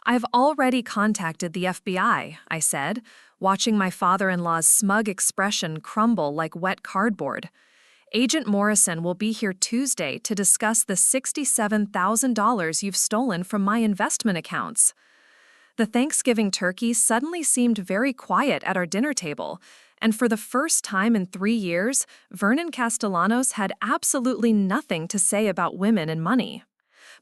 I've already contacted the FBI, I said, watching my father-in-law's smug expression crumble like wet cardboard. Agent Morrison will be here Tuesday to discuss the $67,000 you've stolen from my investment accounts. The Thanksgiving turkey suddenly seemed very quiet at our dinner table, and for the first time in 3 years, Vernon Castellanos had absolutely nothing to say about women and money.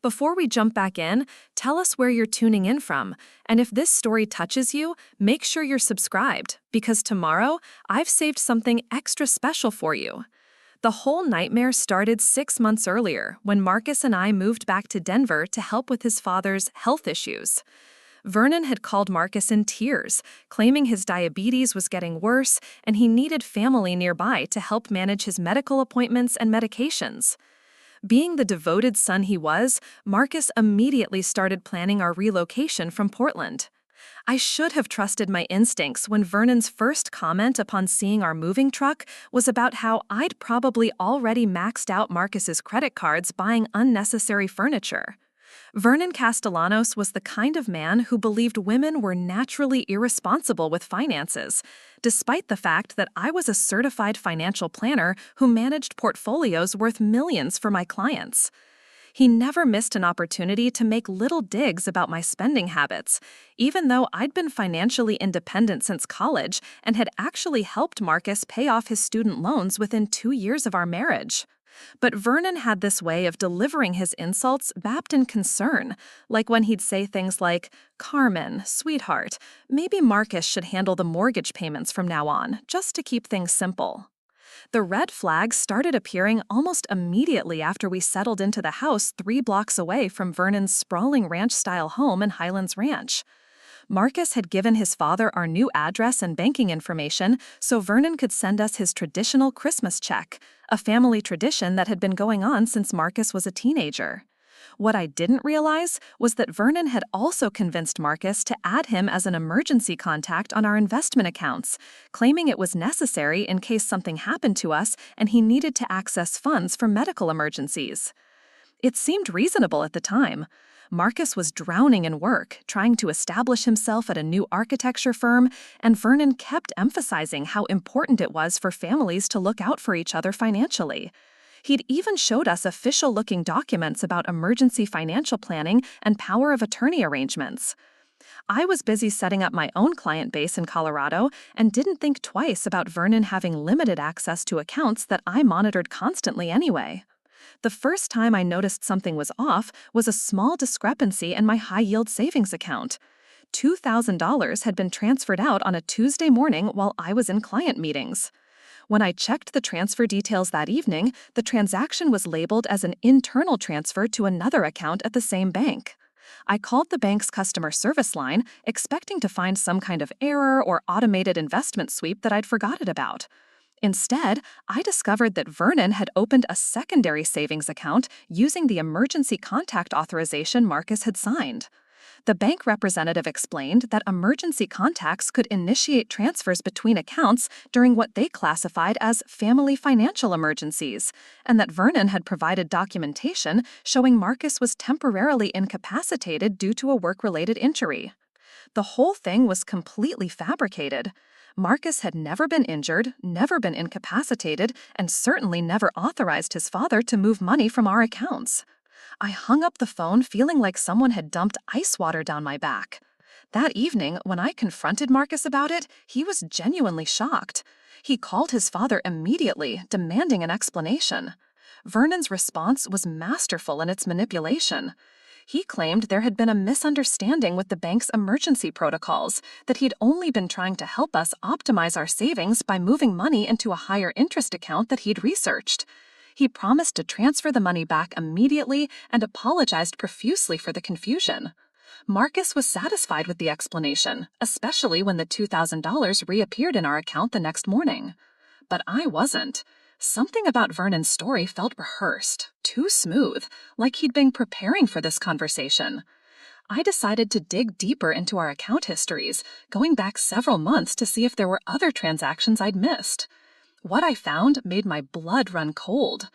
Before we jump back in, tell us where you're tuning in from, and if this story touches you, make sure you're subscribed, because tomorrow, I've saved something extra special for you. The whole nightmare started 6 months earlier when Marcus and I moved back to Denver to help with his father's health issues. Vernon had called Marcus in tears, claiming his diabetes was getting worse and he needed family nearby to help manage his medical appointments and medications. Being the devoted son he was, Marcus immediately started planning our relocation from Portland. I should have trusted my instincts when Vernon's first comment upon seeing our moving truck was about how I'd probably already maxed out Marcus's credit cards buying unnecessary furniture. Vernon Castellanos was the kind of man who believed women were naturally irresponsible with finances, despite the fact that I was a certified financial planner who managed portfolios worth millions for my clients. He never missed an opportunity to make little digs about my spending habits, even though I'd been financially independent since college and had actually helped Marcus pay off his student loans within 2 years of our marriage. But Vernon had this way of delivering his insults wrapped in concern, like when he'd say things like, "Carmen, sweetheart, maybe Marcus should handle the mortgage payments from now on, just to keep things simple." The red flags started appearing almost immediately after we settled into the house 3 blocks away from Vernon's sprawling ranch-style home in Highlands Ranch. Marcus had given his father our new address and banking information so Vernon could send us his traditional Christmas check, a family tradition that had been going on since Marcus was a teenager. What I didn't realize was that Vernon had also convinced Marcus to add him as an emergency contact on our investment accounts, claiming it was necessary in case something happened to us and he needed to access funds for medical emergencies. It seemed reasonable at the time. Marcus was drowning in work, trying to establish himself at a new architecture firm, and Vernon kept emphasizing how important it was for families to look out for each other financially. He'd even showed us official-looking documents about emergency financial planning and power of attorney arrangements. I was busy setting up my own client base in Colorado and didn't think twice about Vernon having limited access to accounts that I monitored constantly anyway. The first time I noticed something was off was a small discrepancy in my high-yield savings account. $2,000 had been transferred out on a Tuesday morning while I was in client meetings. When I checked the transfer details that evening, the transaction was labeled as an internal transfer to another account at the same bank. I called the bank's customer service line, expecting to find some kind of error or automated investment sweep that I'd forgotten about. Instead, I discovered that Vernon had opened a secondary savings account using the emergency contact authorization Marcus had signed. The bank representative explained that emergency contacts could initiate transfers between accounts during what they classified as family financial emergencies, and that Vernon had provided documentation showing Marcus was temporarily incapacitated due to a work-related injury. The whole thing was completely fabricated. Marcus had never been injured, never been incapacitated, and certainly never authorized his father to move money from our accounts. I hung up the phone feeling like someone had dumped ice water down my back. That evening, when I confronted Marcus about it, he was genuinely shocked. He called his father immediately, demanding an explanation. Vernon's response was masterful in its manipulation. He claimed there had been a misunderstanding with the bank's emergency protocols, that he'd only been trying to help us optimize our savings by moving money into a higher interest account that he'd researched. He promised to transfer the money back immediately and apologized profusely for the confusion. Marcus was satisfied with the explanation, especially when the $2,000 reappeared in our account the next morning. But I wasn't. Something about Vernon's story felt rehearsed, too smooth, like he'd been preparing for this conversation. I decided to dig deeper into our account histories, going back several months to see if there were other transactions I'd missed. What I found made my blood run cold.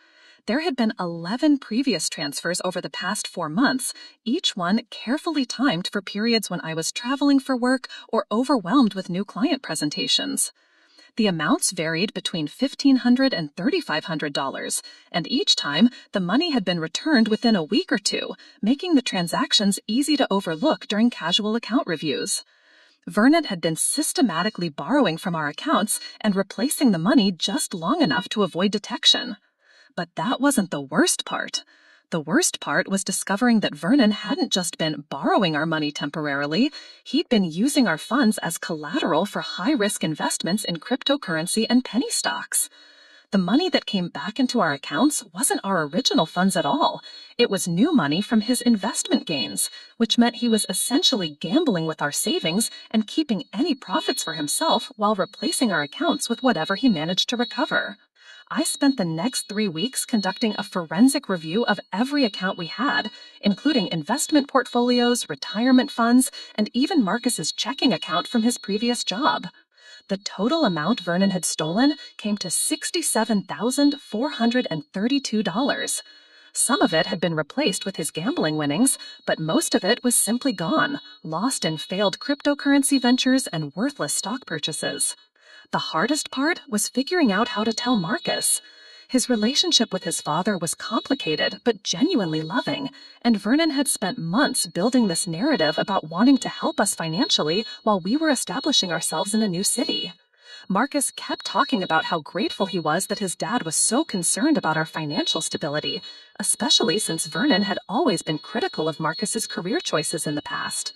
There had been 11 previous transfers over the past 4 months, each one carefully timed for periods when I was traveling for work or overwhelmed with new client presentations. The amounts varied between $1,500 and $3,500, and each time the money had been returned within a week or two, making the transactions easy to overlook during casual account reviews. Vernon had been systematically borrowing from our accounts and replacing the money just long enough to avoid detection. But that wasn't the worst part. The worst part was discovering that Vernon hadn't just been borrowing our money temporarily, he'd been using our funds as collateral for high-risk investments in cryptocurrency and penny stocks. The money that came back into our accounts wasn't our original funds at all. It was new money from his investment gains, which meant he was essentially gambling with our savings and keeping any profits for himself while replacing our accounts with whatever he managed to recover. I spent the next 3 weeks conducting a forensic review of every account we had, including investment portfolios, retirement funds, and even Marcus's checking account from his previous job. The total amount Vernon had stolen came to $67,432. Some of it had been replaced with his gambling winnings, but most of it was simply gone, lost in failed cryptocurrency ventures and worthless stock purchases. The hardest part was figuring out how to tell Marcus. His relationship with his father was complicated but genuinely loving, and Vernon had spent months building this narrative about wanting to help us financially while we were establishing ourselves in a new city. Marcus kept talking about how grateful he was that his dad was so concerned about our financial stability, especially since Vernon had always been critical of Marcus's career choices in the past.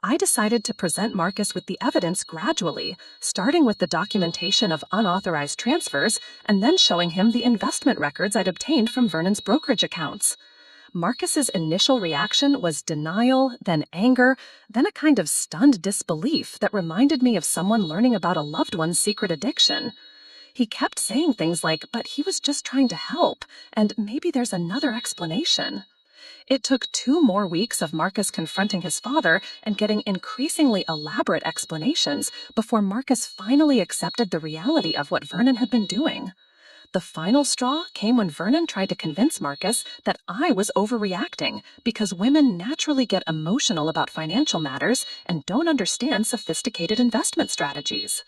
I decided to present Marcus with the evidence gradually, starting with the documentation of unauthorized transfers and then showing him the investment records I'd obtained from Vernon's brokerage accounts. Marcus's initial reaction was denial, then anger, then a kind of stunned disbelief that reminded me of someone learning about a loved one's secret addiction. He kept saying things like, "But he was just trying to help, and maybe there's another explanation." It took 2 more weeks of Marcus confronting his father and getting increasingly elaborate explanations before Marcus finally accepted the reality of what Vernon had been doing. The final straw came when Vernon tried to convince Marcus that I was overreacting because women naturally get emotional about financial matters and don't understand sophisticated investment strategies.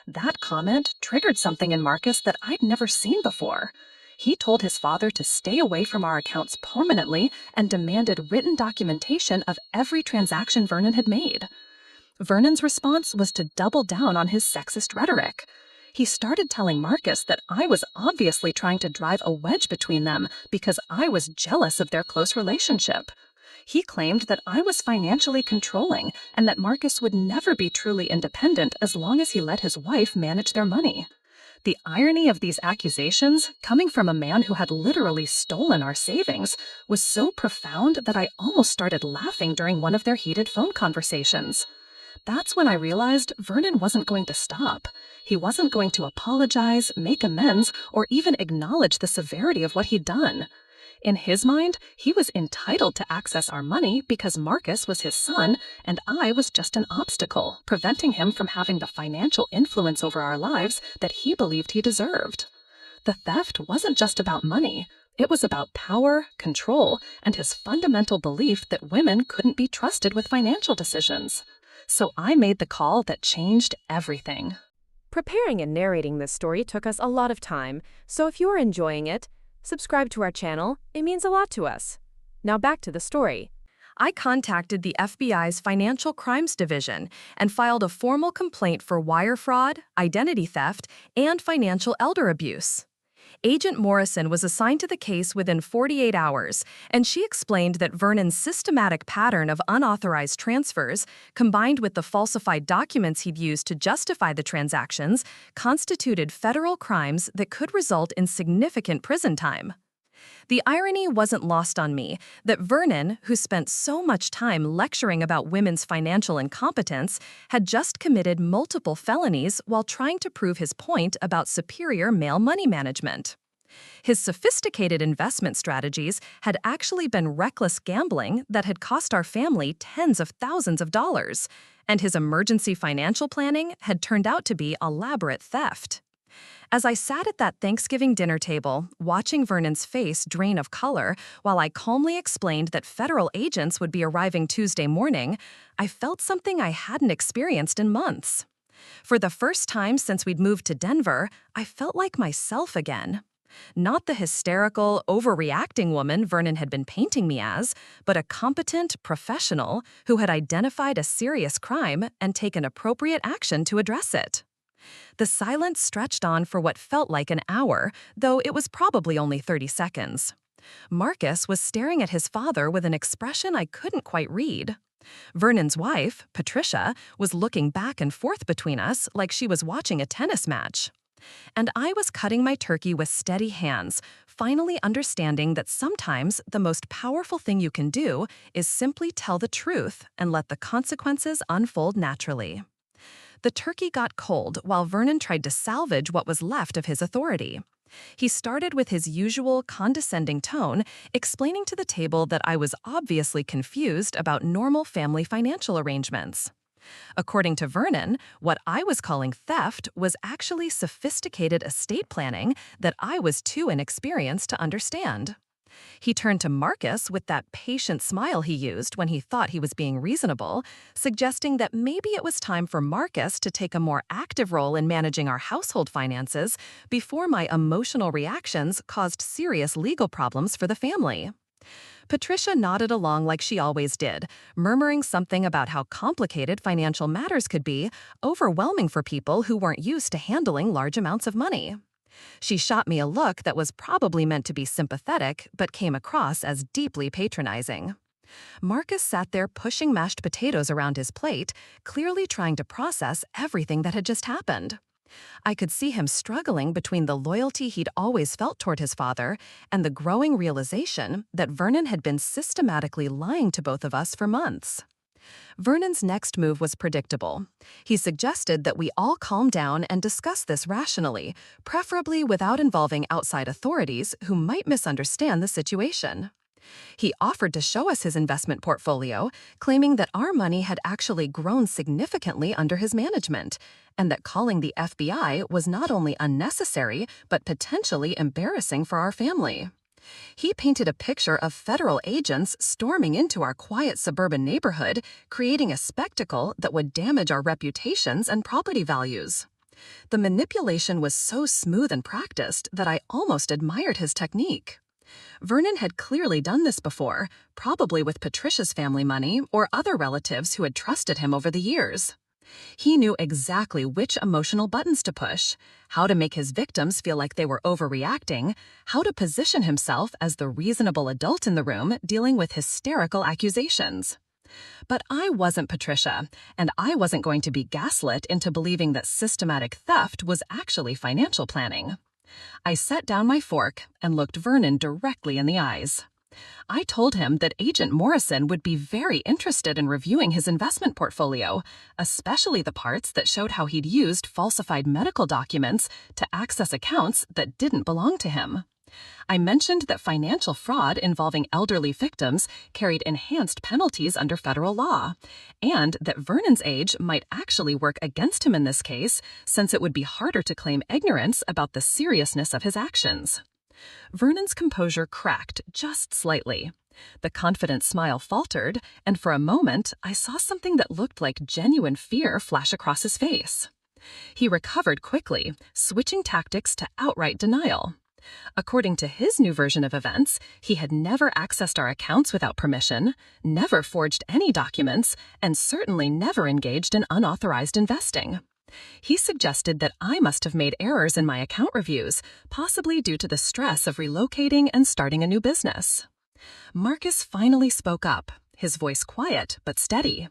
That comment triggered something in Marcus that I'd never seen before. He told his father to stay away from our accounts permanently and demanded written documentation of every transaction Vernon had made. Vernon's response was to double down on his sexist rhetoric. He started telling Marcus that I was obviously trying to drive a wedge between them because I was jealous of their close relationship. He claimed that I was financially controlling and that Marcus would never be truly independent as long as he let his wife manage their money. The irony of these accusations, coming from a man who had literally stolen our savings, was so profound that I almost started laughing during one of their heated phone conversations. That's when I realized Vernon wasn't going to stop. He wasn't going to apologize, make amends, or even acknowledge the severity of what he'd done. In his mind, he was entitled to access our money because Marcus was his son and I was just an obstacle, preventing him from having the financial influence over our lives that he believed he deserved. The theft wasn't just about money. It was about power, control, and his fundamental belief that women couldn't be trusted with financial decisions. So I made the call that changed everything. Preparing and narrating this story took us a lot of time, so if you are enjoying it, subscribe to our channel. It means a lot to us. Now back to the story. I contacted the FBI's Financial Crimes Division and filed a formal complaint for wire fraud, identity theft, and financial elder abuse. Agent Morrison was assigned to the case within 48 hours, and she explained that Vernon's systematic pattern of unauthorized transfers, combined with the falsified documents he'd used to justify the transactions, constituted federal crimes that could result in significant prison time. The irony wasn't lost on me that Vernon, who spent so much time lecturing about women's financial incompetence, had just committed multiple felonies while trying to prove his point about superior male money management. His sophisticated investment strategies had actually been reckless gambling that had cost our family tens of thousands of dollars, and his emergency financial planning had turned out to be elaborate theft. As I sat at that Thanksgiving dinner table, watching Vernon's face drain of color while I calmly explained that federal agents would be arriving Tuesday morning, I felt something I hadn't experienced in months. For the first time since we'd moved to Denver, I felt like myself again. Not the hysterical, overreacting woman Vernon had been painting me as, but a competent professional who had identified a serious crime and taken appropriate action to address it. The silence stretched on for what felt like an hour, though it was probably only 30 seconds. Marcus was staring at his father with an expression I couldn't quite read. Vernon's wife, Patricia, was looking back and forth between us like she was watching a tennis match. And I was cutting my turkey with steady hands, finally understanding that sometimes the most powerful thing you can do is simply tell the truth and let the consequences unfold naturally. The turkey got cold while Vernon tried to salvage what was left of his authority. He started with his usual condescending tone, explaining to the table that I was obviously confused about normal family financial arrangements. According to Vernon, what I was calling theft was actually sophisticated estate planning that I was too inexperienced to understand. He turned to Marcus with that patient smile he used when he thought he was being reasonable, suggesting that maybe it was time for Marcus to take a more active role in managing our household finances before my emotional reactions caused serious legal problems for the family. Patricia nodded along like she always did, murmuring something about how complicated financial matters could be, overwhelming for people who weren't used to handling large amounts of money. She shot me a look that was probably meant to be sympathetic, but came across as deeply patronizing. Marcus sat there pushing mashed potatoes around his plate, clearly trying to process everything that had just happened. I could see him struggling between the loyalty he'd always felt toward his father and the growing realization that Vernon had been systematically lying to both of us for months. Vernon's next move was predictable. He suggested that we all calm down and discuss this rationally, preferably without involving outside authorities who might misunderstand the situation. He offered to show us his investment portfolio, claiming that our money had actually grown significantly under his management, and that calling the FBI was not only unnecessary but potentially embarrassing for our family. He painted a picture of federal agents storming into our quiet suburban neighborhood, creating a spectacle that would damage our reputations and property values. The manipulation was so smooth and practiced that I almost admired his technique. Vernon had clearly done this before, probably with Patricia's family money or other relatives who had trusted him over the years. He knew exactly which emotional buttons to push, how to make his victims feel like they were overreacting, how to position himself as the reasonable adult in the room dealing with hysterical accusations. But I wasn't Patricia, and I wasn't going to be gaslit into believing that systematic theft was actually financial planning. I set down my fork and looked Vernon directly in the eyes. I told him that Agent Morrison would be very interested in reviewing his investment portfolio, especially the parts that showed how he'd used falsified medical documents to access accounts that didn't belong to him. I mentioned that financial fraud involving elderly victims carried enhanced penalties under federal law, and that Vernon's age might actually work against him in this case, since it would be harder to claim ignorance about the seriousness of his actions. Vernon's composure cracked just slightly. The confident smile faltered, and for a moment I saw something that looked like genuine fear flash across his face. He recovered quickly, switching tactics to outright denial. According to his new version of events, he had never accessed our accounts without permission, never forged any documents, and certainly never engaged in unauthorized investing. He suggested that I must have made errors in my account reviews, possibly due to the stress of relocating and starting a new business. Marcus finally spoke up, his voice quiet but steady.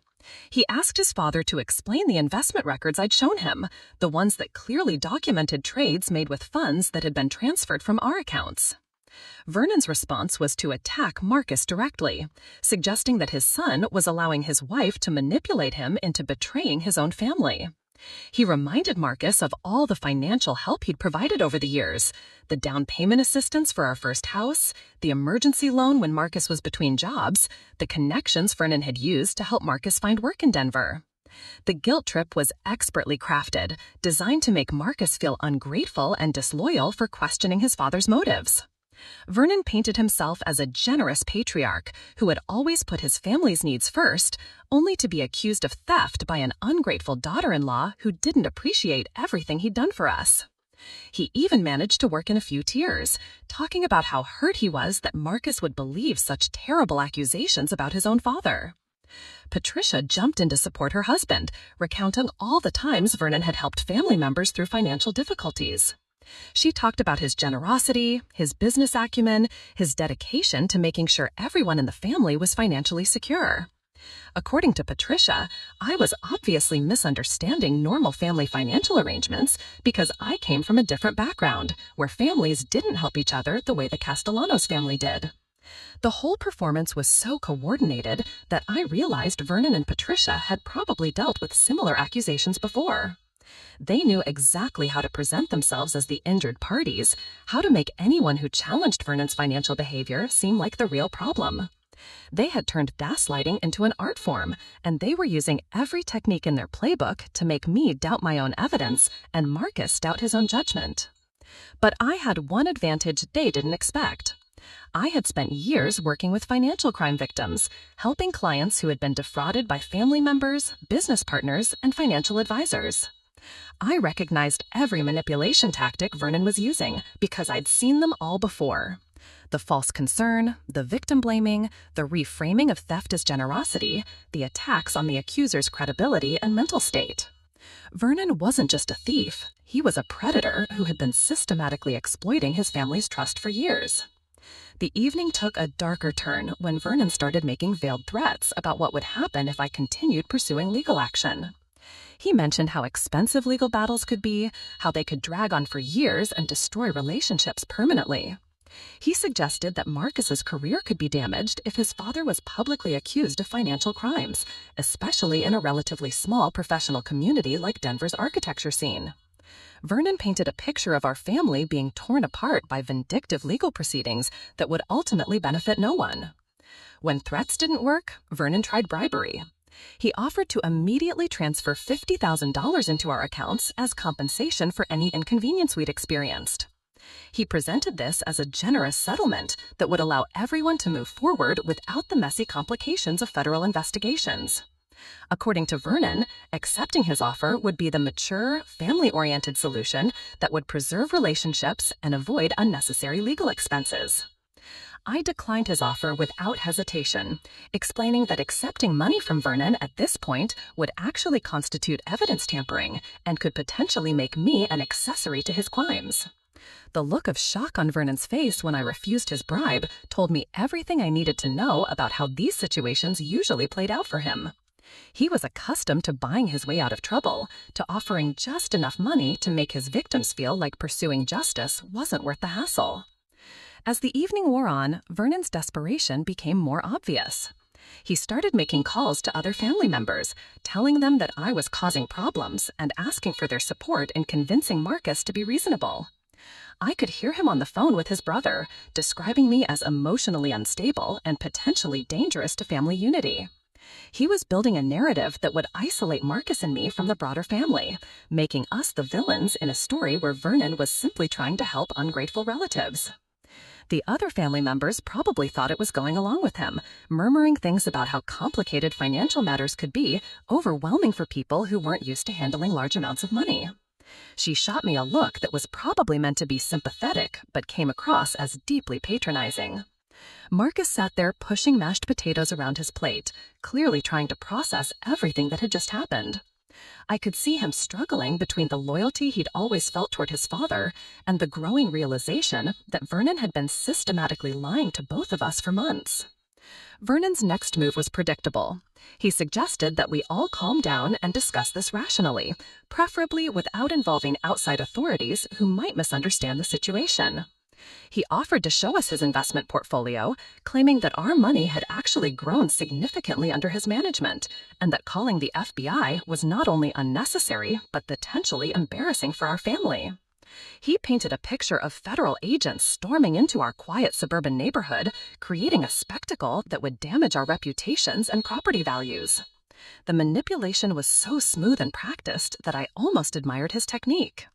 He asked his father to explain the investment records I'd shown him, the ones that clearly documented trades made with funds that had been transferred from our accounts. Vernon's response was to attack Marcus directly, suggesting that his son was allowing his wife to manipulate him into betraying his own family. He reminded Marcus of all the financial help he'd provided over the years, the down payment assistance for our first house, the emergency loan when Marcus was between jobs, the connections Vernon had used to help Marcus find work in Denver. The guilt trip was expertly crafted, designed to make Marcus feel ungrateful and disloyal for questioning his father's motives. Vernon painted himself as a generous patriarch who had always put his family's needs first, only to be accused of theft by an ungrateful daughter-in-law who didn't appreciate everything he'd done for us. He even managed to work in a few tears, talking about how hurt he was that Marcus would believe such terrible accusations about his own father. Patricia jumped in to support her husband, recounting all the times Vernon had helped family members through financial difficulties. She talked about his generosity, his business acumen, his dedication to making sure everyone in the family was financially secure. According to Patricia, I was obviously misunderstanding normal family financial arrangements because I came from a different background, where families didn't help each other the way the Castellanos family did. The whole performance was so coordinated that I realized Vernon and Patricia had probably dealt with similar accusations before. They knew exactly how to present themselves as the injured parties, how to make anyone who challenged Vernon's financial behavior seem like the real problem. They had turned gaslighting into an art form, and they were using every technique in their playbook to make me doubt my own evidence and Marcus doubt his own judgment. But I had one advantage they didn't expect. I had spent years working with financial crime victims, helping clients who had been defrauded by family members, business partners, and financial advisors. I recognized every manipulation tactic Vernon was using because I'd seen them all before. The false concern, the victim blaming, the reframing of theft as generosity, the attacks on the accuser's credibility and mental state. Vernon wasn't just a thief, he was a predator who had been systematically exploiting his family's trust for years. The evening took a darker turn when Vernon started making veiled threats about what would happen if I continued pursuing legal action. He mentioned how expensive legal battles could be, how they could drag on for years and destroy relationships permanently. He suggested that Marcus's career could be damaged if his father was publicly accused of financial crimes, especially in a relatively small professional community like Denver's architecture scene. Vernon painted a picture of our family being torn apart by vindictive legal proceedings that would ultimately benefit no one. When threats didn't work, Vernon tried bribery. He offered to immediately transfer $50,000 into our accounts as compensation for any inconvenience we'd experienced. He presented this as a generous settlement that would allow everyone to move forward without the messy complications of federal investigations. According to Vernon, accepting his offer would be the mature, family-oriented solution that would preserve relationships and avoid unnecessary legal expenses. I declined his offer without hesitation, explaining that accepting money from Vernon at this point would actually constitute evidence tampering and could potentially make me an accessory to his crimes. The look of shock on Vernon's face when I refused his bribe told me everything I needed to know about how these situations usually played out for him. He was accustomed to buying his way out of trouble, to offering just enough money to make his victims feel like pursuing justice wasn't worth the hassle. As the evening wore on, Vernon's desperation became more obvious. He started making calls to other family members, telling them that I was causing problems and asking for their support in convincing Marcus to be reasonable. I could hear him on the phone with his brother, describing me as emotionally unstable and potentially dangerous to family unity. He was building a narrative that would isolate Marcus and me from the broader family, making us the villains in a story where Vernon was simply trying to help ungrateful relatives. The other family members probably thought it was going along with him, murmuring things about how complicated financial matters could be, overwhelming for people who weren't used to handling large amounts of money. She shot me a look that was probably meant to be sympathetic, but came across as deeply patronizing. Marcus sat there pushing mashed potatoes around his plate, clearly trying to process everything that had just happened. I could see him struggling between the loyalty he'd always felt toward his father and the growing realization that Vernon had been systematically lying to both of us for months. Vernon's next move was predictable. He suggested that we all calm down and discuss this rationally, preferably without involving outside authorities who might misunderstand the situation. He offered to show us his investment portfolio, claiming that our money had actually grown significantly under his management, and that calling the FBI was not only unnecessary, but potentially embarrassing for our family. He painted a picture of federal agents storming into our quiet suburban neighborhood, creating a spectacle that would damage our reputations and property values. The manipulation was so smooth and practiced that I almost admired his technique.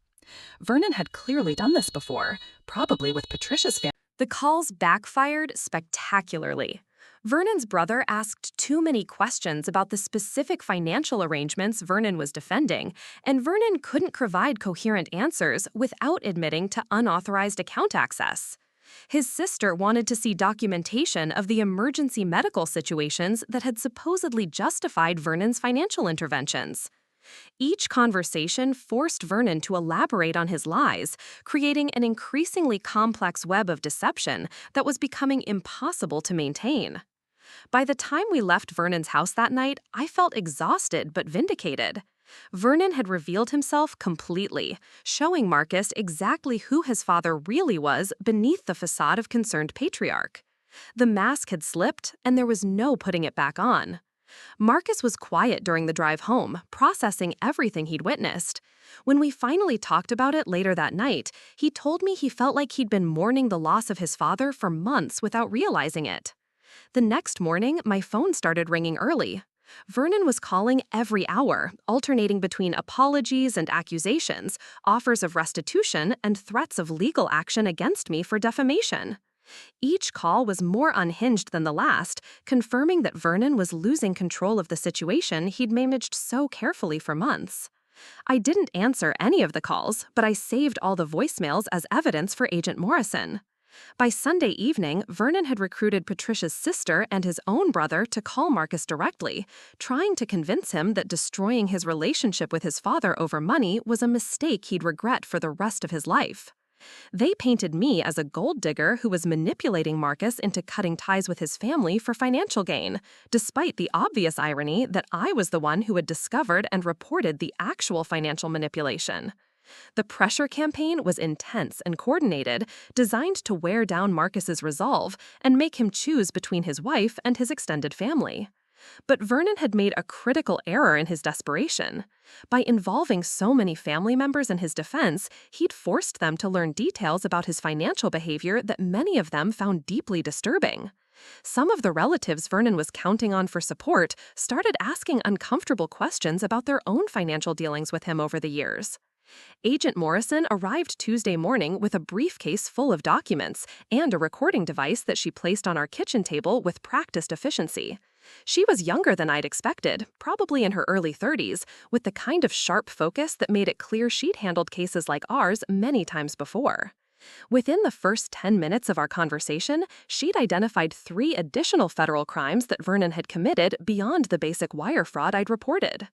Vernon had clearly done this before, probably with Patricia's family. The calls backfired spectacularly. Vernon's brother asked too many questions about the specific financial arrangements Vernon was defending, and Vernon couldn't provide coherent answers without admitting to unauthorized account access. His sister wanted to see documentation of the emergency medical situations that had supposedly justified Vernon's financial interventions. Each conversation forced Vernon to elaborate on his lies, creating an increasingly complex web of deception that was becoming impossible to maintain. By the time we left Vernon's house that night, I felt exhausted but vindicated. Vernon had revealed himself completely, showing Marcus exactly who his father really was beneath the facade of concerned patriarch. The mask had slipped, and there was no putting it back on. Marcus was quiet during the drive home, processing everything he'd witnessed. When we finally talked about it later that night, he told me he felt like he'd been mourning the loss of his father for months without realizing it. The next morning, my phone started ringing early. Vernon was calling every hour, alternating between apologies and accusations, offers of restitution, and threats of legal action against me for defamation. Each call was more unhinged than the last, confirming that Vernon was losing control of the situation he'd managed so carefully for months. I didn't answer any of the calls, but I saved all the voicemails as evidence for Agent Morrison. By Sunday evening, Vernon had recruited Patricia's sister and his own brother to call Marcus directly, trying to convince him that destroying his relationship with his father over money was a mistake he'd regret for the rest of his life. They painted me as a gold digger who was manipulating Marcus into cutting ties with his family for financial gain, despite the obvious irony that I was the one who had discovered and reported the actual financial manipulation. The pressure campaign was intense and coordinated, designed to wear down Marcus's resolve and make him choose between his wife and his extended family. But Vernon had made a critical error in his desperation. By involving so many family members in his defense, he'd forced them to learn details about his financial behavior that many of them found deeply disturbing. Some of the relatives Vernon was counting on for support started asking uncomfortable questions about their own financial dealings with him over the years. Agent Morrison arrived Tuesday morning with a briefcase full of documents and a recording device that she placed on our kitchen table with practiced efficiency. She was younger than I'd expected, probably in her early 30s, with the kind of sharp focus that made it clear she'd handled cases like ours many times before. Within the first 10 minutes of our conversation, she'd identified 3 additional federal crimes that Vernon had committed beyond the basic wire fraud I'd reported.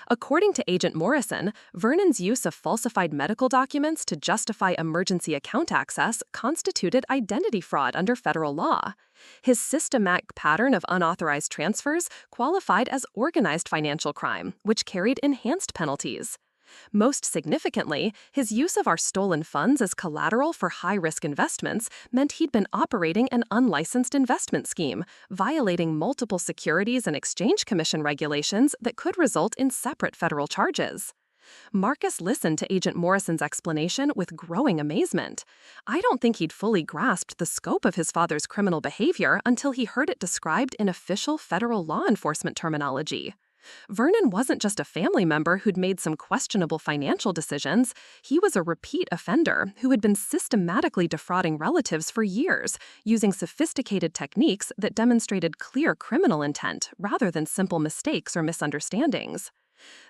According to Agent Morrison, Vernon's use of falsified medical documents to justify emergency account access constituted identity fraud under federal law. His systematic pattern of unauthorized transfers qualified as organized financial crime, which carried enhanced penalties. Most significantly, his use of our stolen funds as collateral for high-risk investments meant he'd been operating an unlicensed investment scheme, violating multiple Securities and Exchange Commission regulations that could result in separate federal charges. Marcus listened to Agent Morrison's explanation with growing amazement. I don't think he'd fully grasped the scope of his father's criminal behavior until he heard it described in official federal law enforcement terminology. Vernon wasn't just a family member who'd made some questionable financial decisions. He was a repeat offender who had been systematically defrauding relatives for years, using sophisticated techniques that demonstrated clear criminal intent rather than simple mistakes or misunderstandings.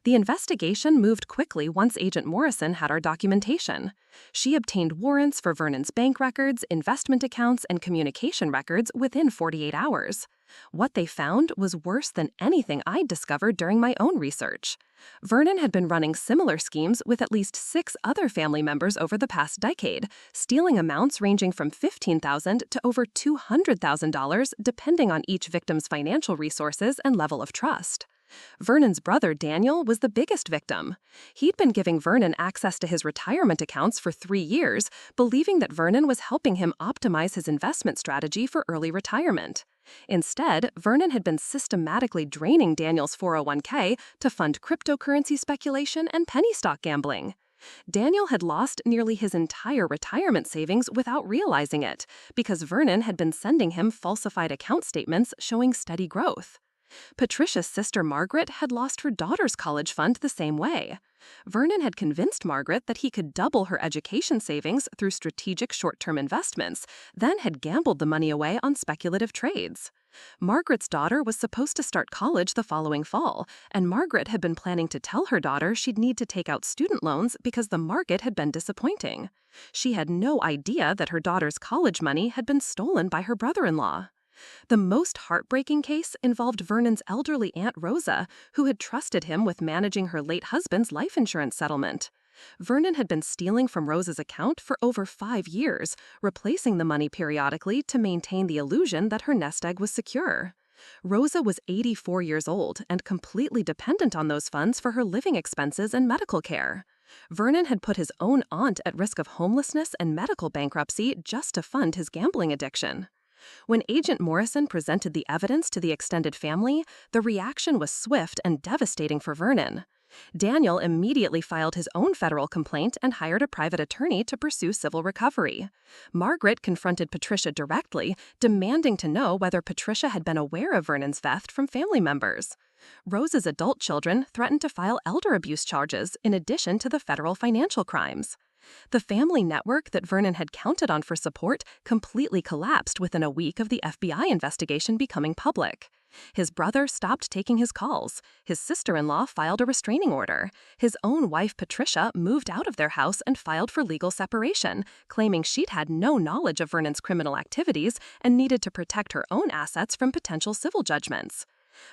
The investigation moved quickly once Agent Morrison had our documentation. She obtained warrants for Vernon's bank records, investment accounts, and communication records within 48 hours. What they found was worse than anything I'd discovered during my own research. Vernon had been running similar schemes with at least 6 other family members over the past decade, stealing amounts ranging from $15,000 to over $200,000 depending on each victim's financial resources and level of trust. Vernon's brother, Daniel, was the biggest victim. He'd been giving Vernon access to his retirement accounts for 3 years, believing that Vernon was helping him optimize his investment strategy for early retirement. Instead, Vernon had been systematically draining Daniel's 401k to fund cryptocurrency speculation and penny stock gambling. Daniel had lost nearly his entire retirement savings without realizing it, because Vernon had been sending him falsified account statements showing steady growth. Patricia's sister Margaret had lost her daughter's college fund the same way. Vernon had convinced Margaret that he could double her education savings through strategic short-term investments, then had gambled the money away on speculative trades. Margaret's daughter was supposed to start college the following fall, and Margaret had been planning to tell her daughter she'd need to take out student loans because the market had been disappointing. She had no idea that her daughter's college money had been stolen by her brother-in-law. The most heartbreaking case involved Vernon's elderly Aunt Rosa, who had trusted him with managing her late husband's life insurance settlement. Vernon had been stealing from Rosa's account for over 5 years, replacing the money periodically to maintain the illusion that her nest egg was secure. Rosa was 84 years old and completely dependent on those funds for her living expenses and medical care. Vernon had put his own aunt at risk of homelessness and medical bankruptcy just to fund his gambling addiction. When Agent Morrison presented the evidence to the extended family, the reaction was swift and devastating for Vernon. Daniel immediately filed his own federal complaint and hired a private attorney to pursue civil recovery. Margaret confronted Patricia directly, demanding to know whether Patricia had been aware of Vernon's theft from family members. Rosa's adult children threatened to file elder abuse charges in addition to the federal financial crimes. The family network that Vernon had counted on for support completely collapsed within a week of the FBI investigation becoming public. His brother stopped taking his calls. His sister-in-law filed a restraining order. His own wife, Patricia, moved out of their house and filed for legal separation, claiming she'd had no knowledge of Vernon's criminal activities and needed to protect her own assets from potential civil judgments.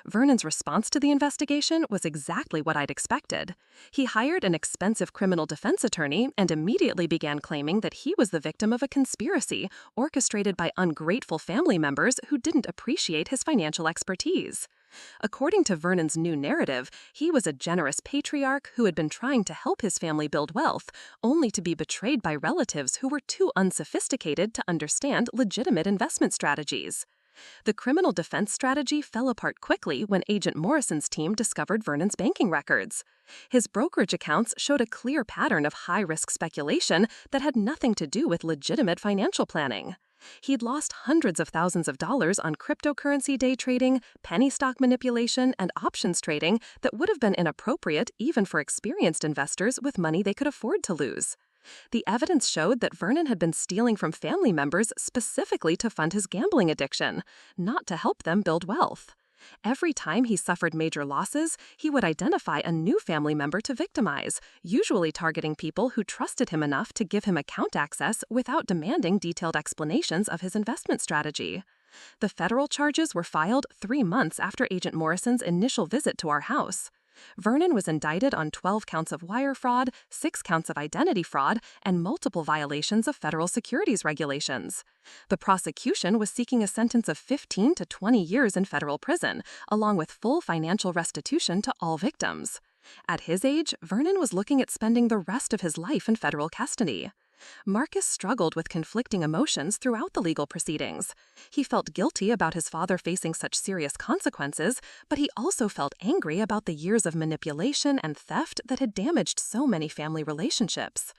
Vernon's response to the investigation was exactly what I'd expected. He hired an expensive criminal defense attorney and immediately began claiming that he was the victim of a conspiracy orchestrated by ungrateful family members who didn't appreciate his financial expertise. According to Vernon's new narrative, he was a generous patriarch who had been trying to help his family build wealth, only to be betrayed by relatives who were too unsophisticated to understand legitimate investment strategies. The criminal defense strategy fell apart quickly when Agent Morrison's team discovered Vernon's banking records. His brokerage accounts showed a clear pattern of high-risk speculation that had nothing to do with legitimate financial planning. He'd lost hundreds of thousands of dollars on cryptocurrency day trading, penny stock manipulation, and options trading that would have been inappropriate even for experienced investors with money they could afford to lose. The evidence showed that Vernon had been stealing from family members specifically to fund his gambling addiction, not to help them build wealth. Every time he suffered major losses, he would identify a new family member to victimize, usually targeting people who trusted him enough to give him account access without demanding detailed explanations of his investment strategy. The federal charges were filed 3 months after Agent Morrison's initial visit to our house. Vernon was indicted on 12 counts of wire fraud, 6 counts of identity fraud, and multiple violations of federal securities regulations. The prosecution was seeking a sentence of 15 to 20 years in federal prison, along with full financial restitution to all victims. At his age, Vernon was looking at spending the rest of his life in federal custody. Marcus struggled with conflicting emotions throughout the legal proceedings. He felt guilty about his father facing such serious consequences, but he also felt angry about the years of manipulation and theft that had damaged so many family relationships.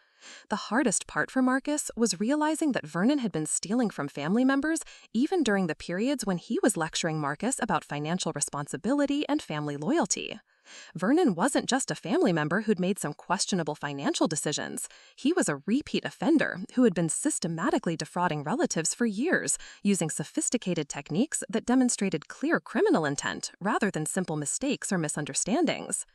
The hardest part for Marcus was realizing that Vernon had been stealing from family members even during the periods when he was lecturing Marcus about financial responsibility and family loyalty. Vernon wasn't just a family member who'd made some questionable financial decisions. He was a repeat offender who had been systematically defrauding relatives for years, using sophisticated techniques that demonstrated clear criminal intent rather than simple mistakes or misunderstandings.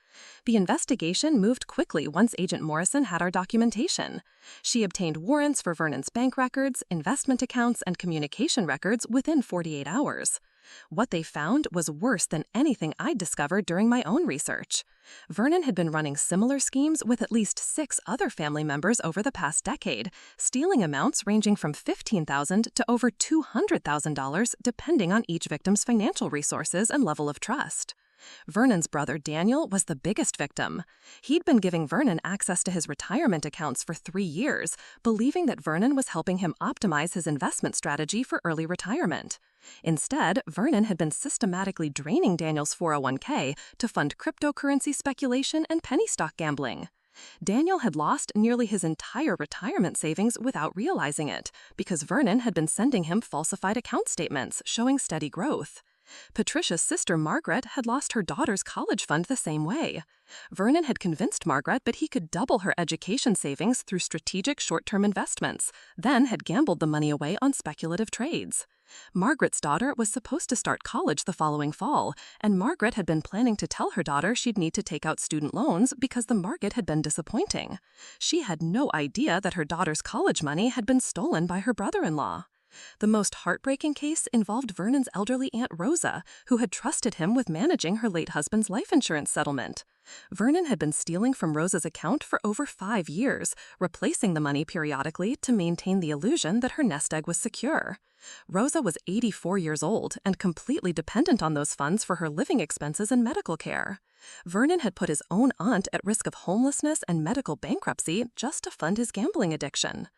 The investigation moved quickly once Agent Morrison had our documentation. She obtained warrants for Vernon's bank records, investment accounts, and communication records within 48 hours. What they found was worse than anything I'd discovered during my own research. Vernon had been running similar schemes with at least 6 other family members over the past decade, stealing amounts ranging from $15,000 to over $200,000 depending on each victim's financial resources and level of trust. Vernon's brother Daniel was the biggest victim. He'd been giving Vernon access to his retirement accounts for 3 years, believing that Vernon was helping him optimize his investment strategy for early retirement. Instead, Vernon had been systematically draining Daniel's 401k to fund cryptocurrency speculation and penny stock gambling. Daniel had lost nearly his entire retirement savings without realizing it, because Vernon had been sending him falsified account statements showing steady growth. Patricia's sister Margaret had lost her daughter's college fund the same way. Vernon had convinced Margaret that he could double her education savings through strategic short-term investments, then had gambled the money away on speculative trades. Margaret's daughter was supposed to start college the following fall, and Margaret had been planning to tell her daughter she'd need to take out student loans because the market had been disappointing. She had no idea that her daughter's college money had been stolen by her brother-in-law. The most heartbreaking case involved Vernon's elderly Aunt Rosa, who had trusted him with managing her late husband's life insurance settlement. Vernon had been stealing from Rosa's account for over 5 years, replacing the money periodically to maintain the illusion that her nest egg was secure. Rosa was 84 years old and completely dependent on those funds for her living expenses and medical care. Vernon had put his own aunt at risk of homelessness and medical bankruptcy just to fund his gambling addiction.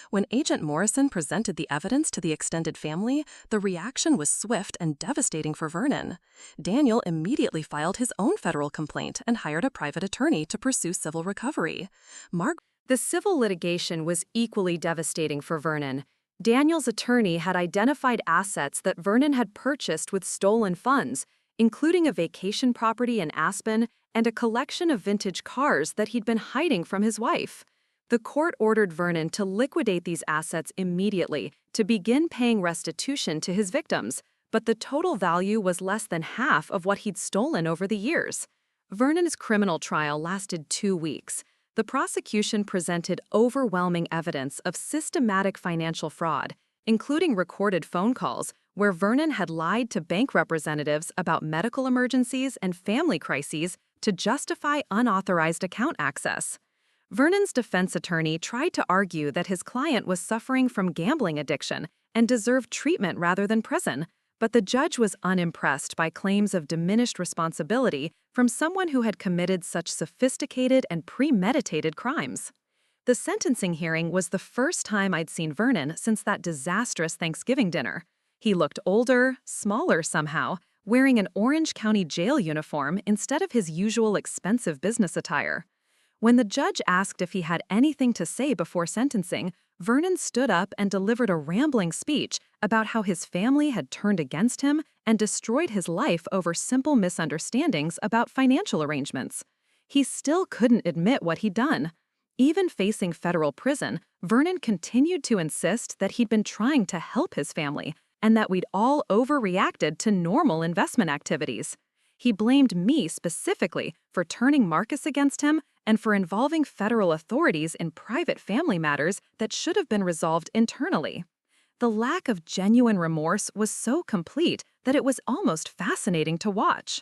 When Agent Morrison presented the evidence to the extended family, the reaction was swift and devastating for Vernon. Daniel immediately filed his own federal complaint and hired a private attorney to pursue civil recovery. The civil litigation was equally devastating for Vernon. Daniel's attorney had identified assets that Vernon had purchased with stolen funds, including a vacation property in Aspen and a collection of vintage cars that he'd been hiding from his wife. The court ordered Vernon to liquidate these assets immediately to begin paying restitution to his victims, but the total value was less than half of what he'd stolen over the years. Vernon's criminal trial lasted 2 weeks. The prosecution presented overwhelming evidence of systematic financial fraud, including recorded phone calls where Vernon had lied to bank representatives about medical emergencies and family crises to justify unauthorized account access. Vernon's defense attorney tried to argue that his client was suffering from gambling addiction and deserved treatment rather than prison, but the judge was unimpressed by claims of diminished responsibility from someone who had committed such sophisticated and premeditated crimes. The sentencing hearing was the first time I'd seen Vernon since that disastrous Thanksgiving dinner. He looked older, smaller somehow, wearing an Orange County jail uniform instead of his usual expensive business attire. When the judge asked if he had anything to say before sentencing, Vernon stood up and delivered a rambling speech about how his family had turned against him and destroyed his life over simple misunderstandings about financial arrangements. He still couldn't admit what he'd done. Even facing federal prison, Vernon continued to insist that he'd been trying to help his family and that we'd all overreacted to normal investment activities. He blamed me specifically for turning Marcus against him and for involving federal authorities in private family matters that should have been resolved internally. The lack of genuine remorse was so complete that it was almost fascinating to watch.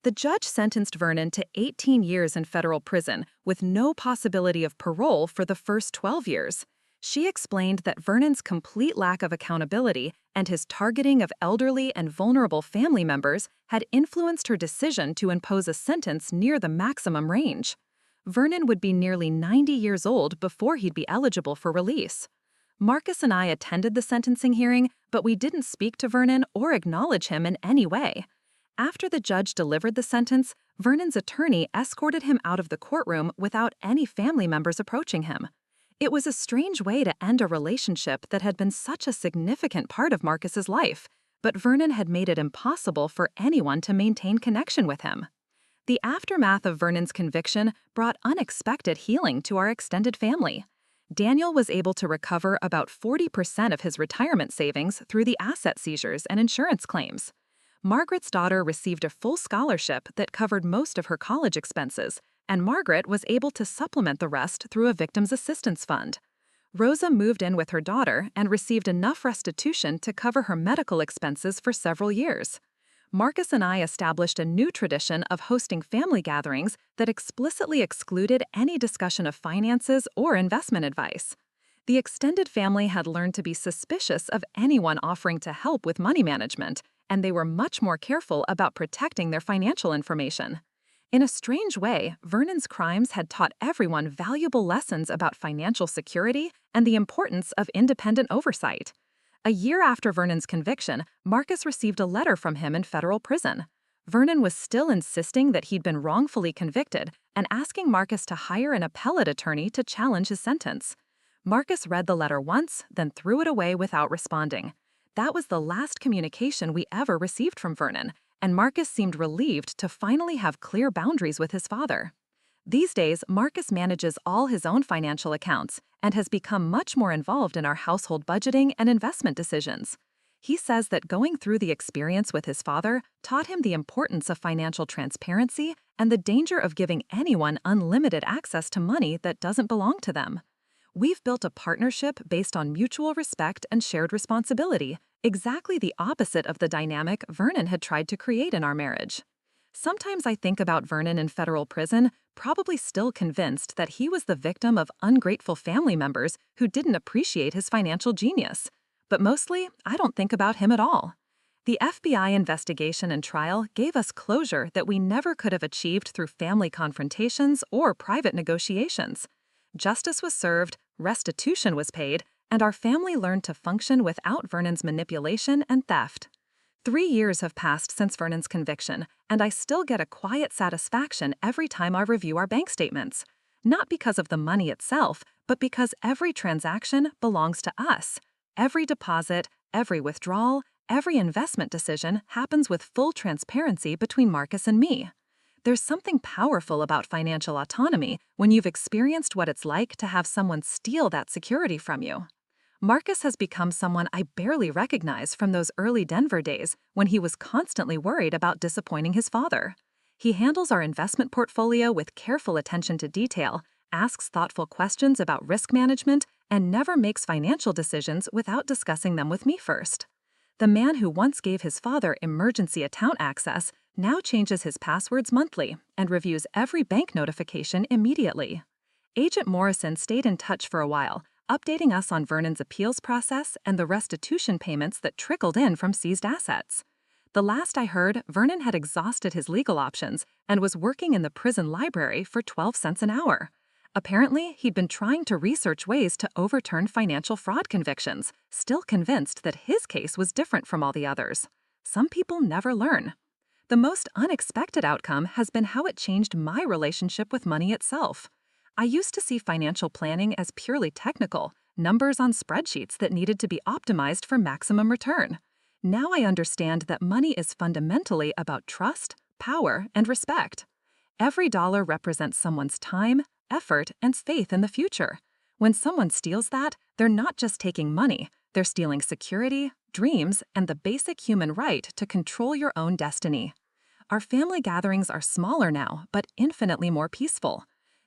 The judge sentenced Vernon to 18 years in federal prison with no possibility of parole for the first 12 years. She explained that Vernon's complete lack of accountability and his targeting of elderly and vulnerable family members had influenced her decision to impose a sentence near the maximum range. Vernon would be nearly 90 years old before he'd be eligible for release. Marcus and I attended the sentencing hearing, but we didn't speak to Vernon or acknowledge him in any way. After the judge delivered the sentence, Vernon's attorney escorted him out of the courtroom without any family members approaching him. It was a strange way to end a relationship that had been such a significant part of Marcus's life, but Vernon had made it impossible for anyone to maintain connection with him. The aftermath of Vernon's conviction brought unexpected healing to our extended family. Daniel was able to recover about 40% of his retirement savings through the asset seizures and insurance claims. Margaret's daughter received a full scholarship that covered most of her college expenses, and Margaret was able to supplement the rest through a victim's assistance fund. Rosa moved in with her daughter and received enough restitution to cover her medical expenses for several years. Marcus and I established a new tradition of hosting family gatherings that explicitly excluded any discussion of finances or investment advice. The extended family had learned to be suspicious of anyone offering to help with money management, and they were much more careful about protecting their financial information. In a strange way, Vernon's crimes had taught everyone valuable lessons about financial security and the importance of independent oversight. A year after Vernon's conviction, Marcus received a letter from him in federal prison. Vernon was still insisting that he'd been wrongfully convicted and asking Marcus to hire an appellate attorney to challenge his sentence. Marcus read the letter once, then threw it away without responding. That was the last communication we ever received from Vernon, and Marcus seemed relieved to finally have clear boundaries with his father. These days, Marcus manages all his own financial accounts and has become much more involved in our household budgeting and investment decisions. He says that going through the experience with his father taught him the importance of financial transparency and the danger of giving anyone unlimited access to money that doesn't belong to them. We've built a partnership based on mutual respect and shared responsibility, exactly the opposite of the dynamic Vernon had tried to create in our marriage. Sometimes I think about Vernon in federal prison, probably still convinced that he was the victim of ungrateful family members who didn't appreciate his financial genius. But mostly, I don't think about him at all. The FBI investigation and trial gave us closure that we never could have achieved through family confrontations or private negotiations. Justice was served, restitution was paid, and our family learned to function without Vernon's manipulation and theft. 3 years have passed since Vernon's conviction, and I still get a quiet satisfaction every time I review our bank statements. Not because of the money itself, but because every transaction belongs to us. Every deposit, every withdrawal, every investment decision happens with full transparency between Marcus and me. There's something powerful about financial autonomy when you've experienced what it's like to have someone steal that security from you. Marcus has become someone I barely recognize from those early Denver days when he was constantly worried about disappointing his father. He handles our investment portfolio with careful attention to detail, asks thoughtful questions about risk management, and never makes financial decisions without discussing them with me first. The man who once gave his father emergency account access now changes his passwords monthly and reviews every bank notification immediately. Agent Morrison stayed in touch for a while, updating us on Vernon's appeals process and the restitution payments that trickled in from seized assets. The last I heard, Vernon had exhausted his legal options and was working in the prison library for 12 cents an hour. Apparently, he'd been trying to research ways to overturn financial fraud convictions, still convinced that his case was different from all the others. Some people never learn. The most unexpected outcome has been how it changed my relationship with money itself. I used to see financial planning as purely technical, numbers on spreadsheets that needed to be optimized for maximum return. Now I understand that money is fundamentally about trust, power, and respect. Every dollar represents someone's time, effort, and faith in the future. When someone steals that, they're not just taking money, they're stealing security, dreams, and the basic human right to control your own destiny. Our family gatherings are smaller now, but infinitely more peaceful.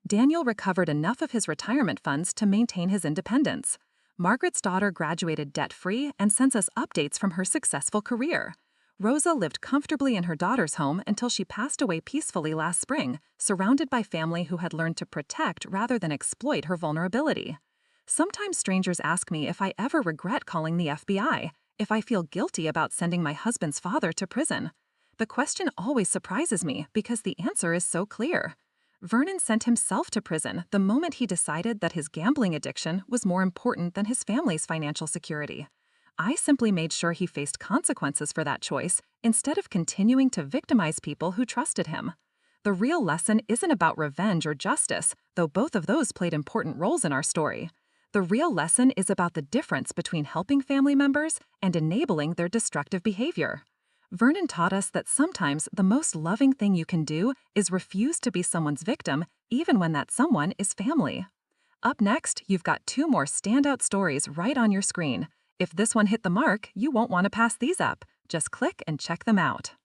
Daniel recovered enough of his retirement funds to maintain his independence. Margaret's daughter graduated debt-free and sends us updates from her successful career. Rosa lived comfortably in her daughter's home until she passed away peacefully last spring, surrounded by family who had learned to protect rather than exploit her vulnerability. Sometimes strangers ask me if I ever regret calling the FBI, if I feel guilty about sending my husband's father to prison. The question always surprises me because the answer is so clear. Vernon sent himself to prison the moment he decided that his gambling addiction was more important than his family's financial security. I simply made sure he faced consequences for that choice instead of continuing to victimize people who trusted him. The real lesson isn't about revenge or justice, though both of those played important roles in our story. The real lesson is about the difference between helping family members and enabling their destructive behavior. Vernon taught us that sometimes the most loving thing you can do is refuse to be someone's victim, even when that someone is family. Up next, you've got 2 more standout stories right on your screen. If this one hit the mark, you won't want to pass these up. Just click and check them out.